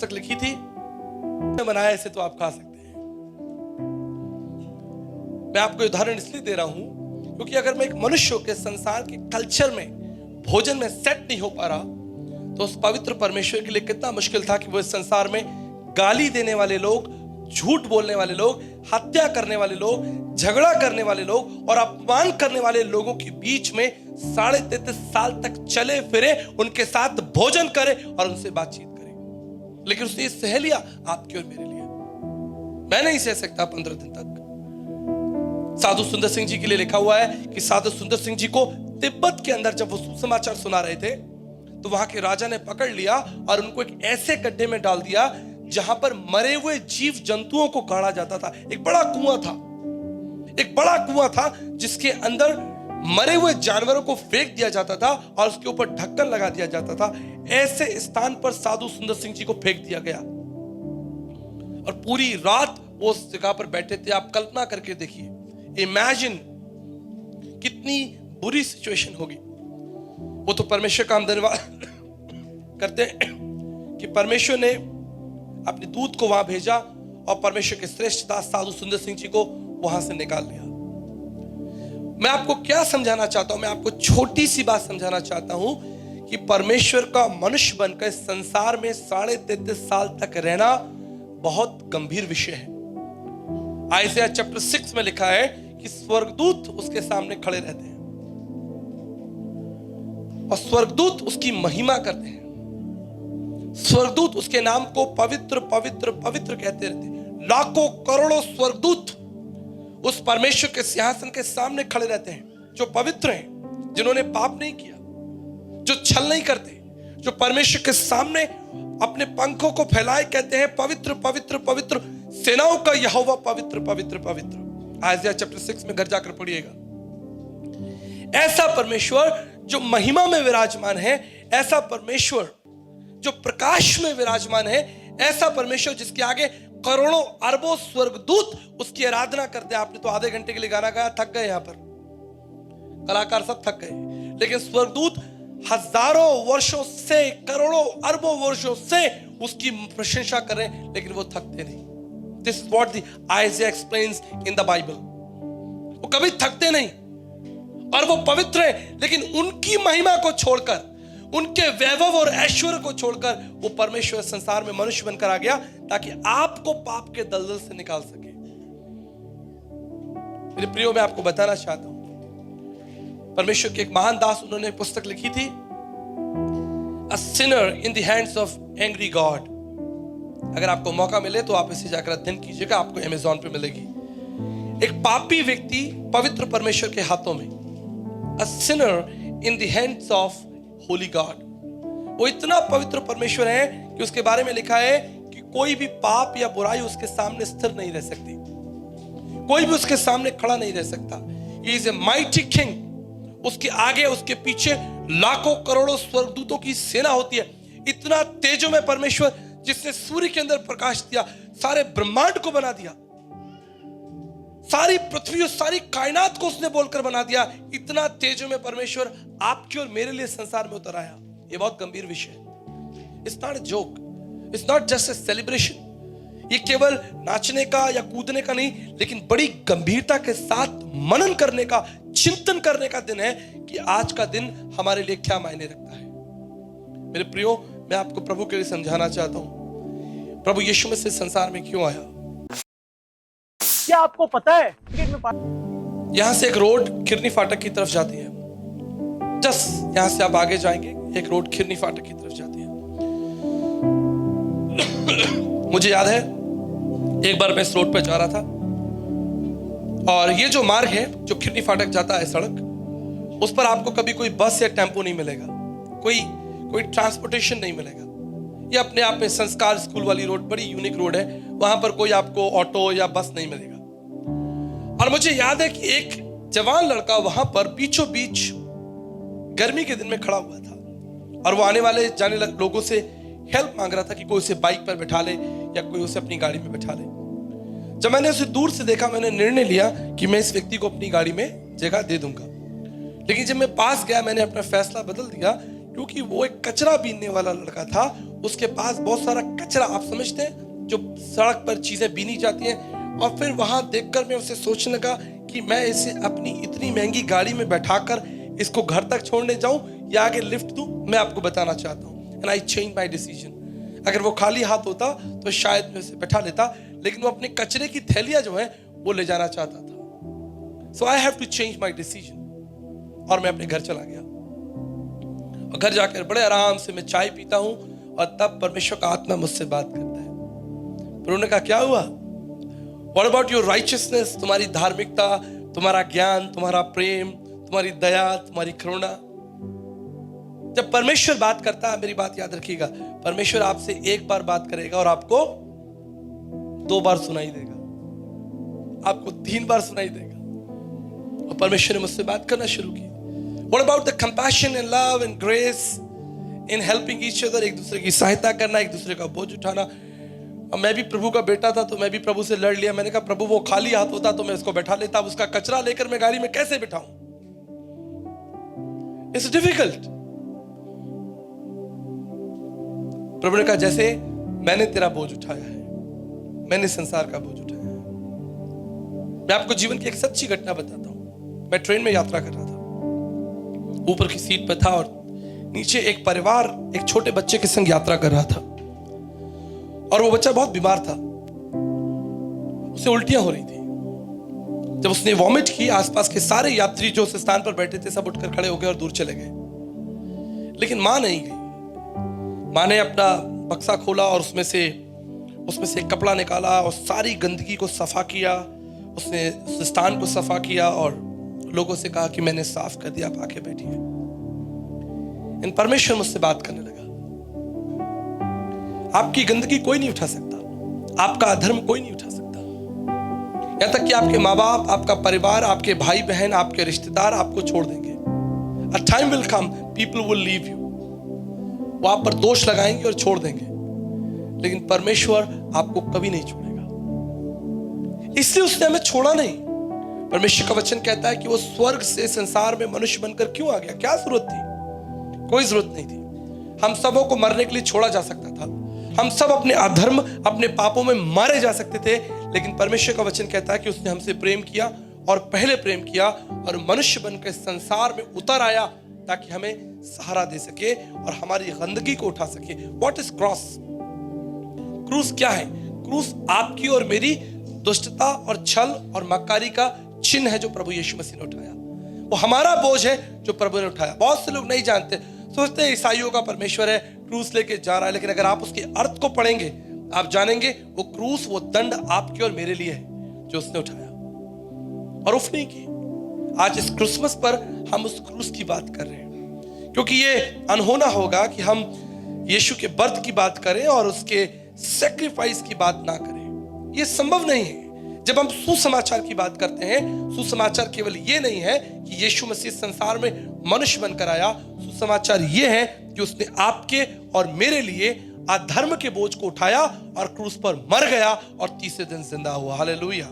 पुस्तक लिखी थी, बनाया इसे तो आप खा सकते हैं। मैं आपको उदाहरण इसलिए दे रहा हूं क्योंकि अगर मैं एक मनुष्य के संसार के कल्चर में भोजन में सेट नहीं हो पा रहा तो उस पवित्र परमेश्वर के लिए कितना मुश्किल था कि वो इस संसार में गाली देने वाले लोग, झूठ बोलने वाले लोग, हत्या करने वाले लोग, झगड़ा करने वाले लोग और अपमान करने वाले लोगों के बीच में 33.5 साल तक चले फिरे, उनके साथ भोजन करे और उनसे बातचीत करे। लेकिन उसने सह लिया आपके और मेरे लिए। मैं नहीं सह सकता 15 दिन तक। साधु सुंदर सिंह जी के लिए लिखा हुआ है कि साधु सुंदर सिंह जी को तिब्बत के अंदर जब वो सुसमाचार सुना रहे थे तो वहां के राजा ने पकड़ लिया और उनको एक ऐसे गड्ढे में डाल दिया जहां पर मरे हुए जीव जंतुओं को गाड़ा जाता था। एक बड़ा कुआं था जिसके अंदर मरे हुए जानवरों को फेंक दिया जाता था और उसके ऊपर ढक्कन लगा दिया जाता था। ऐसे स्थान पर साधु सुंदर सिंह जी को फेंक दिया गया और पूरी रात वो उस जगह पर बैठे थे। आप कल्पना करके देखिए, इमेजिन कितनी बुरी सिचुएशन होगी। वो तो परमेश्वर का हम धन्यवाद करते हैं कि परमेश्वर ने अपने दूत को वहां भेजा और परमेश्वर के श्रेष्ठ दास साधु सुंदर सिंह जी को वहां से निकाल लिया। मैं आपको क्या समझाना चाहता हूं? मैं आपको छोटी सी बात समझाना चाहता हूं कि परमेश्वर का मनुष्य बनकर इस संसार में 33.5 साल तक रहना बहुत गंभीर विषय है। आयशा चैप्टर 6 में लिखा है कि स्वर्गदूत उसके सामने खड़े रहते हैं और स्वर्गदूत उसकी महिमा करते हैं। स्वर्गदूत उसके नाम को पवित्र पवित्र पवित्र कहते रहते हैं। लाखों करोड़ों स्वर्गदूत उस परमेश्वर के सिंहासन के सामने खड़े रहते हैं, जो पवित्र हैं, जिन्होंने पाप नहीं किया, जो छल नहीं करते, जो परमेश्वर के सामने अपने पंखों को फैलाए कहते हैं पवित्र पवित्र पवित्र सेनाओं का यहोवा पवित्र पवित्र पवित्र। आयशा चैप्टर 6 में घर जाकर पढ़िएगा। ऐसा परमेश्वर जो महिमा में विराजमान है, ऐसा परमेश्वर जो प्रकाश में विराजमान है, ऐसा परमेश्वर जिसके आगे करोड़ों अरबों स्वर्गदूत उसकी आराधना करते हैं। आपने तो आधे घंटे के लिए गाना गाया, थक गए, यहां पर कलाकार सब थक गए, लेकिन स्वर्गदूत हजारों वर्षों से, करोड़ों अरबों वर्षों से उसकी प्रशंसा कर रहे हैं, लेकिन वो थकते नहीं। This is what the आइज़ाया explains in the Bible. वो कभी थकते नहीं और वो पवित्र है, लेकिन उनकी महिमा को छोड़कर, उनके वैभव और ऐश्वर्य को छोड़कर वो परमेश्वर संसार में मनुष्य बनकर आ गया ताकि आपको पाप के दलदल से निकाल सके। मेरे प्रियो, मैं आपको बताना चाहता हूं, परमेश्वर के एक महान दास, उन्होंने एक पुस्तक लिखी थी, A Sinner in the Hands of Angry God। अगर आपको मौका मिले तो आप इसे जाकर अध्ययन कीजिएगा, आपको अमेज़न पे मिलेगी। एक पापी व्यक्ति पवित्र परमेश्वर के हाथों में, A sinner in the hands of Holi God. वो इतना पवित्र परमेश्वर है कि उसके बारे में लिखा है कि कोई भी पाप या बुराई उसके सामने स्थिर नहीं रह सकती, कोई भी उसके सामने खड़ा नहीं रह सकता। He is a mighty king। उसके आगे उसके पीछे लाखों करोड़ों स्वर्गदूतों की सेना होती है। इतना तेजो में परमेश्वर जिसने सूर्य के अंदर प्रकाश दिया, सारे ब्रह्मांड को बना दिया, सारी पृथ्वी और सारी कायनात को उसने बोलकर बना दिया। इतना तेजो में परमेश्वर आपके और मेरे लिए संसार में उतर आया। ये बहुत गंभीर विषय है। It's not a joke, it's not just a celebration. ये केवल नाचने का या कूदने का नहीं, लेकिन बड़ी गंभीरता के साथ मनन करने का, चिंतन करने का दिन है कि आज का दिन हमारे लिए क्या मायने रखता है। मेरे प्रियो, मैं आपको प्रभु के लिए समझाना चाहता हूं, प्रभु यीशु मसीह संसार में क्यों आया। क्या आपको पता है यहां से एक रोड खिरनी फाटक की तरफ जाती है। जस्ट यहां से आप आगे जाएंगे, एक रोड खिरनी फाटक की तरफ जाती है। मुझे याद है एक बार मैं इस रोड पर जा रहा था और ये जो मार्ग है, जो खिरनी फाटक जाता है सड़क, उस पर आपको कभी कोई बस या टेम्पो नहीं मिलेगा, कोई ट्रांसपोर्टेशन नहीं मिलेगा। ये अपने आप में संस्कार स्कूल वाली रोड बड़ी यूनिक रोड है, वहां पर कोई आपको ऑटो या बस नहीं मिलेगा। और मुझे याद है कि एक जवान लड़का वहां पर बीचों बीच गर्मी के दिन में खड़ा हुआ था और वो आने वाले जाने लोगों से हेल्प मांग रहा था कि कोई उसे बाइक पर बैठा ले या कोई उसे अपनी गाड़ी में बैठा ले। जब मैंने उसे दूर से देखा, मैंने निर्णय लिया कि मैं इस व्यक्ति को अपनी गाड़ी में जगह दे दूंगा। लेकिन जब मैं पास गया, मैंने अपना फैसला बदल दिया, क्योंकि वो एक कचरा बीनने वाला लड़का था। उसके पास बहुत सारा कचरा, आप समझते हैं, जो सड़क पर चीजें बीनी जाती हैं। और फिर वहां देखकर मैं उसे सोचने लगा कि मैं इसे अपनी इतनी महंगी गाड़ी में बैठाकर इसको घर तक छोड़ने जाऊं या आगे लिफ्ट दूं। मैं आपको बताना चाहता हूं, and I change my decision. अगर वो खाली हाथ होता तो शायद मैं उसे बैठा लेता, लेकिन वो अपने कचरे की थैलियां जो है वो ले जाना चाहता था। So I have to change my decision. और मैं अपने घर चला गया और घर जाकर बड़े आराम से मैं चाय पीता हूं और तब परमेश्वर का आत्मा मुझसे बात करता है। फिर उन्होंने कहा, क्या हुआ? What about your righteousness? तुम्हारी धार्मिकता, तुम्हारा ज्ञान, तुम्हारा प्रेम, तुम्हारी दया, तुम्हारी करुणा। जब परमेश्वर बात करता है, मेरी बात याद रखिएगा, परमेश्वर आपसे एक बार बात करेगा और आपको 2 बार सुनाई देगा, आपको 3 बार सुनाई देगा। और परमेश्वर ने मुझसे बात करना शुरू की। What about the compassion and love and grace in helping each other? एक दूसरे की सहायता करना, एक दूसरे का बोझ उठाना। और मैं भी प्रभु का बेटा था तो मैं भी प्रभु से लड़ लिया। मैंने कहा, प्रभु वो खाली हाथ होता तो मैं उसको बैठा लेता, अब उसका कचरा लेकर मैं गाड़ी में कैसे बिठाऊं? It's difficult। प्रभु ने कहा, जैसे मैंने तेरा बोझ उठाया है, मैंने संसार का बोझ उठाया है। मैं आपको जीवन की एक सच्ची घटना बताता हूं। मैं ट्रेन में यात्रा कर रहा था, ऊपर की सीट पर था और नीचे एक परिवार एक छोटे बच्चे के संग यात्रा कर रहा था। और वो बच्चा बहुत बीमार था, उसे उल्टियां हो रही थी। जब उसने वॉमिट की, आसपास के सारे यात्री जो उस स्थान पर बैठे थे सब उठकर खड़े हो गए और दूर चले गए। लेकिन मां नहीं गई। मां ने अपना बक्सा खोला और उसमें से एक कपड़ा निकाला और सारी गंदगी को सफा किया। उसने उस स्थान को सफा किया और लोगों से कहा कि मैंने साफ कर दिया, आप आके बैठिए। इन परमेश्वर मुझसे बात करने लगा। आपकी गंदगी कोई नहीं उठा सकता, आपका अधर्म कोई नहीं उठा सकता। यहां तक कि आपके माँ बाप, आपका परिवार, आपके भाई बहन, आपके रिश्तेदार आपको छोड़ देंगे। A time will come, people will leave you। वो आप पर दोष लगाएंगे और छोड़ देंगे, लेकिन परमेश्वर आपको कभी नहीं छोड़ेगा। इसलिए उसने हमें छोड़ा नहीं। परमेश्वर का वचन कहता है कि वो स्वर्ग से संसार में मनुष्य बनकर क्यों आ गया? क्या जरूरत थी? कोई जरूरत नहीं थी। हम सबों को मरने के लिए छोड़ा जा सकता था। हम सब अपने अधर्म, अपने पापों में मारे जा सकते थे, लेकिन परमेश्वर का वचन कहता है कि उसने हमसे प्रेम किया और पहले प्रेम किया और मनुष्य बनकर संसार में उतर आया ताकि हमें सहारा दे सके और हमारी गंदगी को उठा सके। What is cross? क्रूस क्या है? क्रूस आपकी और मेरी दुष्टता और छल और मक्कारी का चिन्ह है जो प्रभु यीशु मसीह ने उठाया। वो हमारा बोझ है जो प्रभु ने उठाया। बहुत से लोग नहीं जानते, सोचते हैं ईसाइयों का परमेश्वर है, क्रूस लेके जा रहा है, लेकिन अगर आप उसके अर्थ को पढ़ेंगे आप जानेंगे वो क्रूस, वो दंड आपके और मेरे लिए है जो उसने उठाया और उफ नहीं की। आज इस क्रिसमस पर हम उस क्रूस की बात कर रहे हैं, क्योंकि ये अनहोना होगा कि हम यीशु के बर्थ की बात करें और उसके सैक्रिफाइस की बात ना करें। ये संभव नहीं है। जब हम सुसमाचार की बात करते हैं, सुसमाचार केवल ये नहीं है कि यीशु मसीह संसार में मनुष्य बनकर आया। सुसमाचार ये है कि उसने आपके और मेरे लिए अधर्म के बोझ को उठाया और क्रूस पर मर गया और तीसरे दिन जिंदा हुआ। हालेलुया।